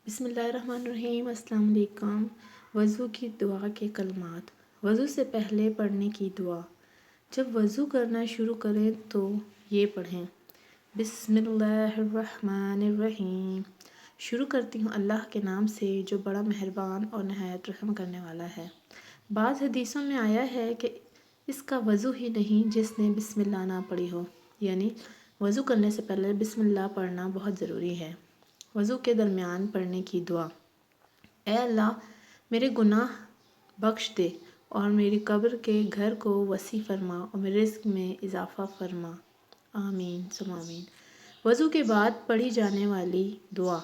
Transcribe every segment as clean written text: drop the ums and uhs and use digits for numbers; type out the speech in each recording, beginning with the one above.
بسم اللہ الرحمن الرحیم۔ السلام علیکم۔ وضو کی دعا کے کلمات۔ وضو سے پہلے پڑھنے کی دعا۔ جب وضو کرنا شروع کریں تو یہ پڑھیں: بسم اللہ الرحمن الرحیم۔ شروع کرتی ہوں اللہ کے نام سے جو بڑا مہربان اور نہایت رحم کرنے والا ہے۔ بعض حدیثوں میں آیا ہے کہ اس کا وضو ہی نہیں جس نے بسم اللہ نہ پڑھی ہو، یعنی وضو کرنے سے پہلے بسم اللہ پڑھنا بہت ضروری ہے۔ وضو کے درمیان پڑھنے کی دعا: اے اللہ میرے گناہ بخش دے اور میری قبر کے گھر کو وسیع فرما اور میرے رزق میں اضافہ فرما، آمین ثم آمین۔ وضو کے بعد پڑھی جانے والی دعا: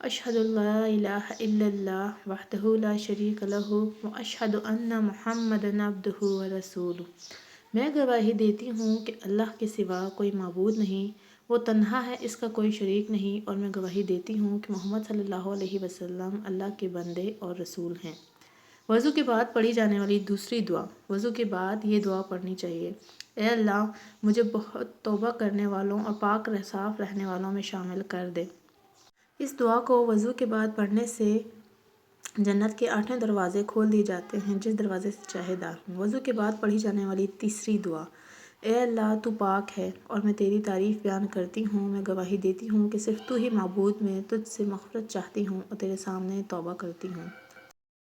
اشہد ان لا الہ الا اللہ وحدہ لا شریک لہ واشہد ان محمدا عبدہ ورسولہ۔ میں گواہی دیتی ہوں کہ اللہ کے سوا کوئی معبود نہیں، وہ تنہا ہے، اس کا کوئی شریک نہیں، اور میں گواہی دیتی ہوں کہ محمد صلی اللہ علیہ وسلم اللہ کے بندے اور رسول ہیں۔ وضو کے بعد پڑھی جانے والی دوسری دعا: وضو کے بعد یہ دعا پڑھنی چاہیے: اے اللہ مجھے بہت توبہ کرنے والوں اور پاک صاف رہنے والوں میں شامل کر دے۔ اس دعا کو وضو کے بعد پڑھنے سے جنت کے 8 دروازے کھول دیے جاتے ہیں، جس دروازے سے چاہے داخل ہوں۔ وضو کے بعد پڑھی جانے والی تیسری دعا: اے اللہ تو پاک ہے اور میں تیری تعریف بیان کرتی ہوں، میں گواہی دیتی ہوں کہ صرف تو ہی معبود، میں تجھ سے مغفرت چاہتی ہوں اور تیرے سامنے توبہ کرتی ہوں۔